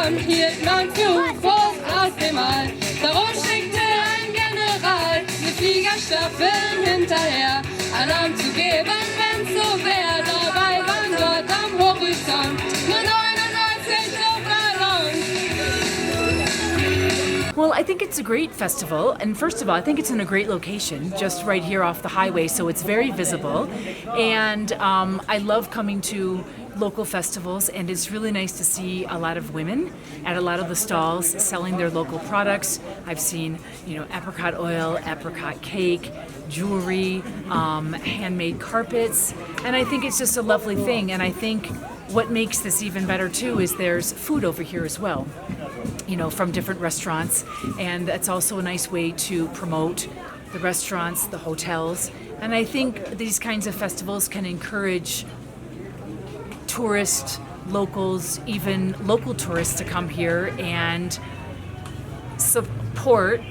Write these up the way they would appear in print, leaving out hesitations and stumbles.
und hielt man für groß aus dem All. Darum schickte ein General die Fliegerstaffeln hinterher, Alarm zu geben, wenn's so wär. Dabei waren dort am Horizont nur 99 Luftballons. Well, I think it's a great festival, and first of all, I think it's in a great location, just right here off the highway, so it's very visible. And I love coming to local festivals, and it's really nice to see a lot of women at a lot of the stalls selling their local products. I've seen, apricot oil, apricot cake, jewelry, handmade carpets, and I think it's just a lovely thing. And I think what makes this even better too is there's food over here as well, from different restaurants, and that's also a nice way to promote the restaurants, the hotels. And I think these kinds of festivals can encourage tourists, locals, even local tourists to come here and support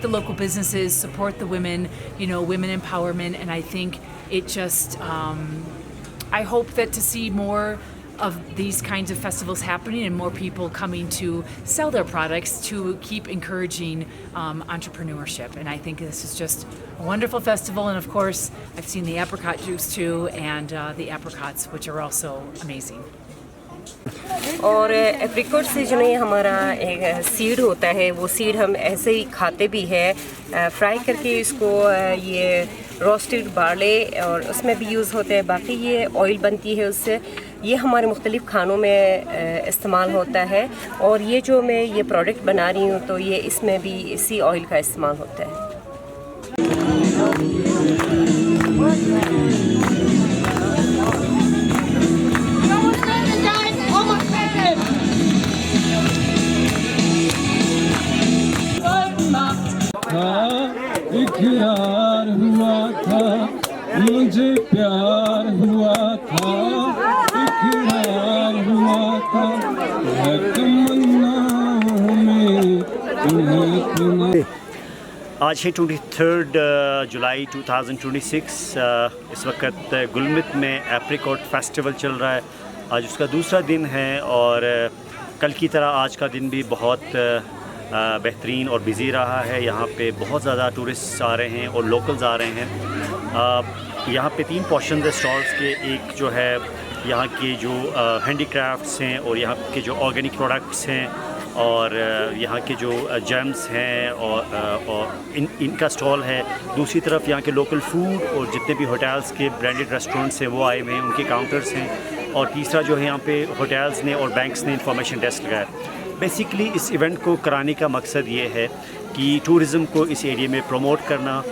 the local businesses, support the women, women empowerment. And I think it just, I hope that to see more of these kinds of festivals happening and more people coming to sell their products to keep encouraging entrepreneurship. And I think this is just a wonderful festival. And of course, I've seen the apricot juice too, and the apricots, which are also amazing. और apricot से जो नहीं हमारा एक seed होता है, वो seed हम ऐसे ही खाते भी है, फ्राई करके इसको ये रोस्टेड बार्ले और उसमें भी यूज़ होते हैं। बाकी ये ऑयल बनती है उससे, ये हमारे मुख्तलिफ़ खानों में इस्तेमाल होता है। और ये जो मैं ये प्रोडक्ट बना रही हूँ तो ये इसमें भी इसी ऑयल का इस्तेमाल होता है। इकरार हुआ था, मुझे प्यार हुआ था, इकरार हुआ था, तमन्नाओं में तुम्हें। आज है 23 जुलाई 2026। इस वक्त गुलमित में एप्रिकॉट फेस्टिवल चल रहा है। आज उसका दूसरा दिन है और कल की तरह आज का दिन भी बहुत बेहतरीन और बिज़ी रहा है। यहाँ पे बहुत ज़्यादा टूरिस्ट आ रहे हैं और लोकल्स आ रहे हैं। यहाँ पे 3 पोर्शन है स्टॉल्स के। एक जो है यहाँ के जो हैंडीक्राफ्ट्स हैं और यहाँ के जो ऑर्गेनिक प्रोडक्ट्स हैं और यहाँ के जो जेम्स हैं और इनका स्टॉल है। दूसरी तरफ यहाँ के लोकल फूड और जितने भी होटल्स के ब्रांडेड रेस्टोरेंट्स हैं वो आए हुए हैं, उनके काउंटर्स हैं। और तीसरा जो है यहाँ पे होटल्स ने और बैंक्स ने इंफॉर्मेशन डेस्क लगाया। बेसिकली इस इवेंट को कराने का मकसद ये है कि टूरिज़म को इस एरिया में प्रमोट करना,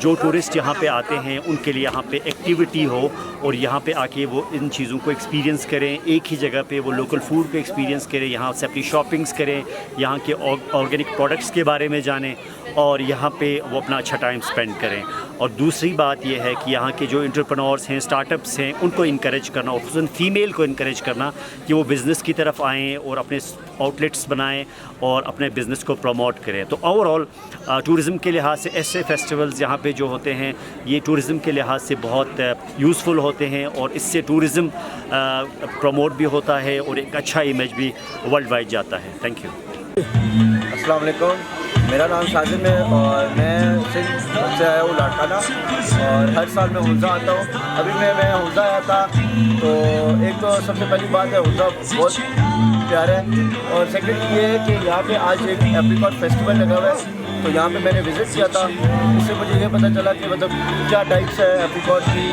जो टूरिस्ट यहाँ पे आते हैं उनके लिए यहाँ पे एक्टिविटी हो और यहाँ पे आके वो इन चीज़ों को एक्सपीरियंस करें। एक ही जगह पे वो लोकल फूड को एक्सपीरियंस करें, यहाँ से अपनी शॉपिंग्स करें, यहाँ के ऑर्गेनिक प्रोडक्ट्स के बारे में जानें और यहाँ पे वो अपना अच्छा टाइम स्पेंड करें। और दूसरी बात यह है कि यहाँ के जो एंटरप्रेन्योर्स हैं, स्टार्टअप्स हैं, उनको इनकरेज करना और ख़ुसूसन फ़ीमेल को इनकरेज करना कि वो बिज़नेस की तरफ आएँ और अपने आउटलेट्स बनाएं और अपने बिज़नेस को प्रमोट करें। तो ओवरऑल टूरिज़म के लिहाज से ऐसे फेस्टिवल्स यहाँ पे जो होते हैं ये टूरिज़म के लिहाज से बहुत यूज़फुल होते हैं और इससे टूरिज़म प्रमोट भी होता है और एक अच्छा इमेज भी वर्ल्ड वाइड जाता है। Thank you. अस्सलाम वालेकुम, मेरा नाम शाजिम है और मैं सिंध से आया हूँ लाड़काना और हर साल मैं हुंजा आता हूँ। अभी मैं हुंजा आया था तो एक तो सबसे पहली बात है हुंजा बहुत प्यारा है और सेकंड ये है कि यहाँ पे आज एक एप्रिकॉट फेस्टिवल लगा हुआ है तो यहाँ पे मैंने विज़िट किया था। इससे मुझे ये पता चला कि मतलब क्या टाइप्स है एप्रिकॉट की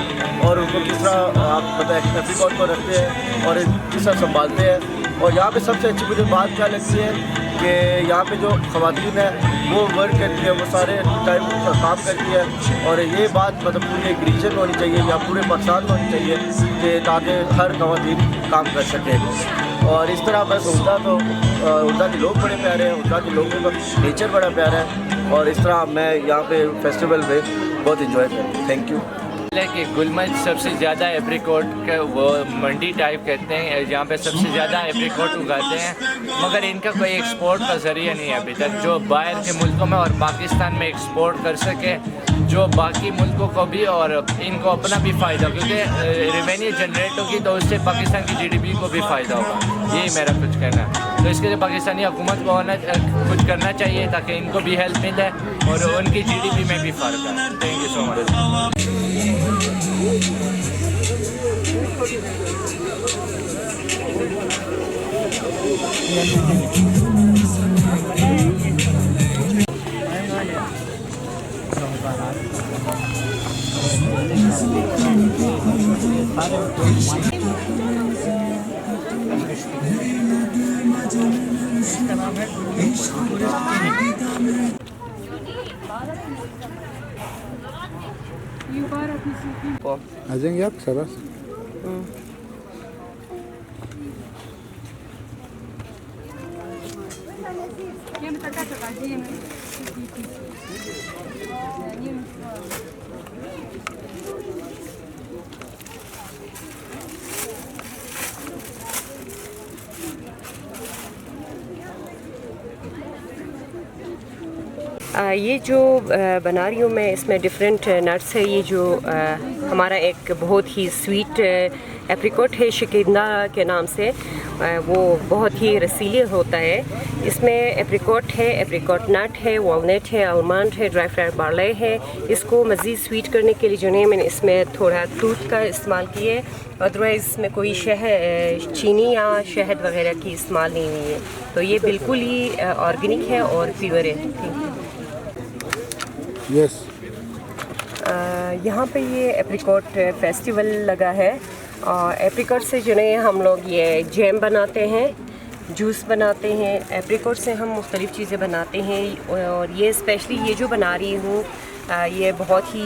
और उनको किस तरह आप मतलब एप्रिकॉट को रखते हैं और किस तरह संभालते हैं। और यहाँ पे सबसे अच्छी मुझे बात क्या लगती है कि यहाँ पे जो ख़वातीन है वो वर्क करती है, वो सारे टाइम का काम करती है और ये बात मतलब पूरे एक रीजन होनी चाहिए या पूरे पाकिस्तान में होनी चाहिए कि ताकि हर ख़वातीन काम कर सके। और इस तरह बस उड़दा के लोग बड़े प्यारे हैं, उड़दा के लोगों का नेचर बड़ा प्यारा है और इस तरह मैं यहाँ पे फेस्टिवल में बहुत इंजॉय करता हूँ। Thank you. कि गुलमर्ग सबसे ज़्यादा एप्रिकॉट का वो मंडी टाइप कहते हैं, जहाँ पे सबसे ज़्यादा एप्रिकॉट उगाते हैं मगर इनका कोई एक्सपोर्ट का ज़रिया नहीं है अभी तक जो बाहर के मुल्कों में और पाकिस्तान में एक्सपोर्ट कर सके। जो बाकी मुल्कों को भी और इनको अपना भी फ़ायदा, क्योंकि रेवेन्यू जनरेट होगी तो उससे पाकिस्तान की GDP को भी फ़ायदा होगा। यही मेरा कुछ कहना है। तो इसके लिए पाकिस्तानी हुकूमत को कुछ करना चाहिए ताकि इनको भी हेल्प मिले और उनकी GDP में भी फ़र्क है। Thank you so much. आ जाएंगे आप शाबाश। ये जो बना रही हूँ मैं, इसमें डिफरेंट नट्स है। ये जो हमारा एक बहुत ही स्वीट एप्रिकॉट है शिकिंदा के नाम से, वो बहुत ही रसीले होता है। इसमें एप्रिकॉट है, एप्रिकॉट नट है, वॉलनट है, आलमंड है, ड्राई फ्राइड बार्ले है। इसको मज़ीद स्वीट करने के लिए जो है मैंने इसमें थोड़ा दूध का इस्तेमाल किया है, अदरवाइज़ इसमें कोई चीनी या शहद वगैरह की इस्तेमाल नहीं हुई है। तो ये बिल्कुल ही ऑर्गेनिक है और प्योर है। Thank you. यस, यहाँ पे ये एप्रिकॉट फेस्टिवल लगा है और एप्रिकॉट से जो है हम लोग ये जैम बनाते हैं, जूस बनाते हैं। एप्रिकॉट से हम मुख्तलिफ़ चीज़ें बनाते हैं और ये स्पेशली ये जो बना रही हूँ ये बहुत ही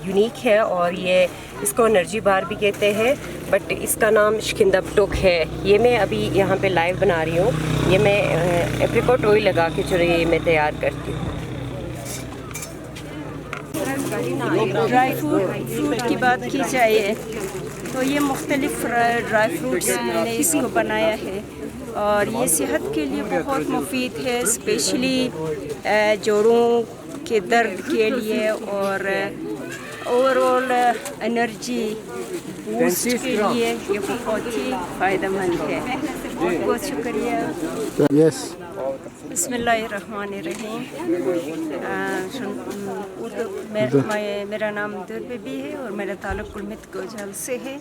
यूनिक है और ये इसको एनर्जी बार भी कहते हैं, बट इसका नाम शिकिंदा टोक है। ये मैं अभी यहाँ पे लाइव बना रही हूँ। ये मैं एप्रिकॉट ऑयल लगा के जो है मैं तैयार करती हूँ। ड्राई फ्रूट की बात की जाए तो ये मुख्तलिफ ड्राई फ्रूट्स मैंने इसको बनाया है और ये सेहत के लिए बहुत मुफीद है, स्पेशली जोड़ों के दर्द के लिए और ओवरऑल एनर्जी बूस्ट के लिए ये बहुत ही फ़ायदेमंद है। बहुत बहुत शुक्रिया। यस, बिस्मिल्लाहिर्रहमानिर्रहीम। मेरा नाम दुर्बेबी है और मेरा ताल्लुक़ गुलमित गोजल से है।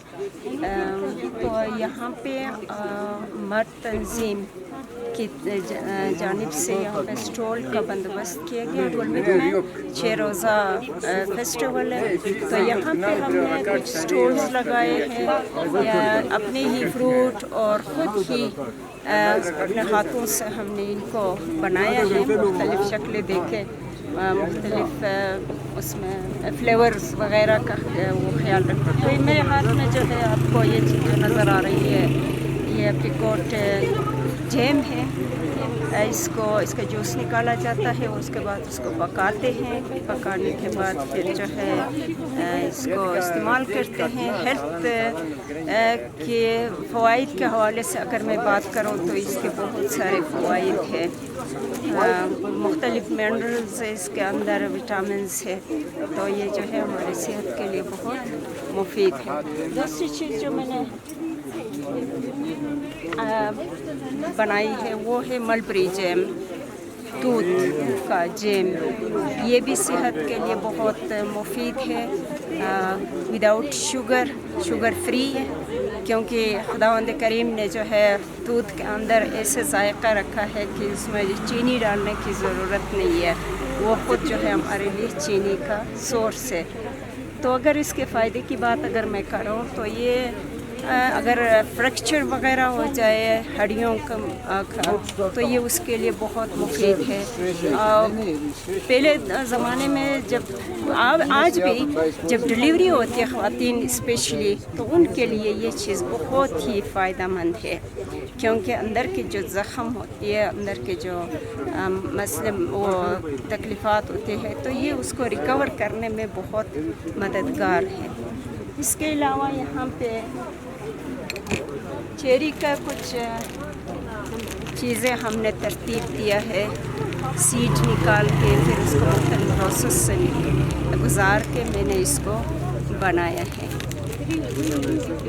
तो यहाँ पे मर्द तंजीम की जानिब से यहाँ पे स्टॉल का बंदोबस्त किया गया। गुलमित में 6 रोज़ा फेस्टिवल है, तो यहाँ पे हमने कुछ स्टॉल्स लगाए हैं, अपने ही फ्रूट और ख़ुद ही अपने हाथों से हमने इनको बनाया है। मुख्तलिफ़ शक्लें देखे, मुख्तलिफ़ उसमें फ्लेवर्स वग़ैरह का वो ख्याल रखते। तो मेरे हाथ में जो है आपको ये चीज़ नज़र आ रही है, ये एप्रिकॉट जैम है। इसका जूस निकाला जाता है, उसके बाद उसको पकाते हैं। पकाने के बाद फिर जो है इसको इस्तेमाल करते हैं। हेल्थ के फ़वाइद के हवाले से अगर मैं बात करूं तो इसके बहुत सारे फ़वाइद हैं। मुख्तलिफ़ मिनरल्स है इसके अंदर, विटामिन्स है, तो ये जो है हमारी सेहत के लिए बहुत मुफीद है। दूसरी चीज़ जो मैंने बनाई है वो है मलबरी जैम, दूध का जैम। ये भी सेहत के लिए बहुत मुफीद है, विदाउट शुगर फ्री है, क्योंकि खुदावंद करीम ने जो है दूध के अंदर ऐसे जायका रखा है कि इसमें चीनी डालने की ज़रूरत नहीं है। वो ख़ुद जो है हमारे लिए चीनी का सोर्स है। तो अगर इसके फ़ायदे की बात अगर मैं करूँ तो ये अगर फ्रैक्चर वग़ैरह हो जाए हड्डियों का तो ये उसके लिए बहुत मुफीद है। पहले ज़माने में जब आज भी जब डिलीवरी होती है ख़वातीन स्पेशली, तो उनके लिए ये चीज़ बहुत ही फ़ायदेमंद है, क्योंकि अंदर के जो ज़ख़म होती है, अंदर के जो मसले वो तकलीफ़ात होते हैं, तो ये उसको रिकवर करने में बहुत मददगार है। इसके अलावा यहाँ पे चेरी का कुछ चीज़ें हमने तरतीब दिया है, सीड निकाल के फिर उसको मुख्तलिफ प्रोसेस से गुजार के मैंने इसको बनाया है।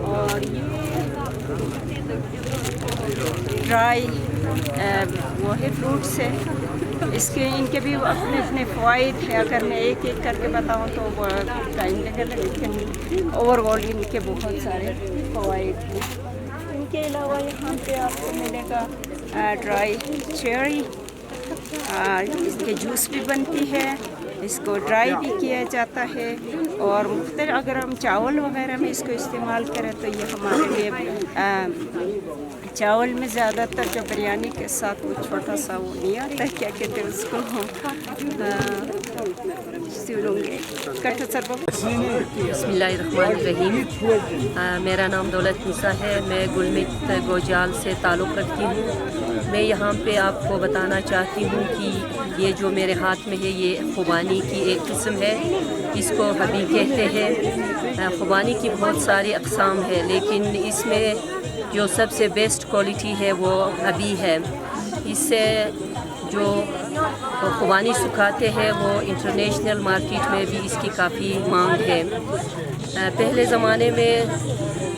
और ड्राई वो है फ्रूट्स है, इसके इनके भी अपने अपने फ़वाइद हैं। अगर मैं एक एक करके बताऊँ तो वो टाइम लगेगा, लेकिन ओवरऑल इनके बहुत सारे फ़वाइद हैं। इनके अलावा यहाँ पे आपको मिलेगा ड्राई चेरी, इसके जूस भी बनती है, इसको ड्राई भी किया जाता है। और मुख्तलिफ अगर हम चावल वगैरह में इसको इस्तेमाल करें तो ये हमारे लिए चावल में ज़्यादातर जो बिरयानी के साथ वो छोटा सा वो नहीं आता, क्या कहते हैं उसको, बिस्मिल्लाहिर्रहमानिर्रहीम। मेरा नाम दौलत निसा है, मैं गुलमित गोजाल से ताल्लुक़ रखती हूँ। मैं यहाँ पे आपको बताना चाहती हूँ कि ये जो मेरे हाथ में है ये खुबानी की एक किस्म है, इसको हबी कहते हैं। खुबानी की बहुत सारी अक़साम है, लेकिन इसमें जो सबसे बेस्ट क्वालिटी है वो हबी है। इससे जो खुबानी सुखाते हैं वो इंटरनेशनल मार्केट में भी इसकी काफ़ी मांग है। पहले ज़माने में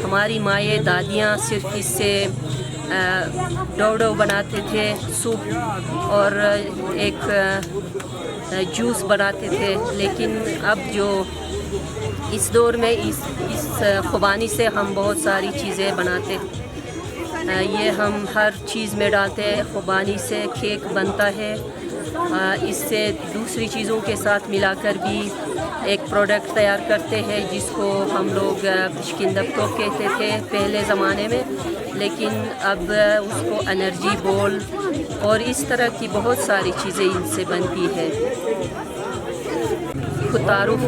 हमारी माएँ दादियाँ सिर्फ इससे डो बनाते थे, सूप और एक जूस बनाते थे। लेकिन अब जो इस दौर में इस खुबानी से हम बहुत सारी चीज़ें बनाते हैं। ये हम हर चीज़ में डालते हैं। खुबानी से केक बनता है, इससे दूसरी चीज़ों के साथ मिलाकर भी एक प्रोडक्ट तैयार करते हैं जिसको हम लोग शिकंदब कहते थे पहले ज़माने में, लेकिन अब उसको एनर्जी बॉल और इस तरह की बहुत सारी चीज़ें इनसे बनती है। खुद तारुफ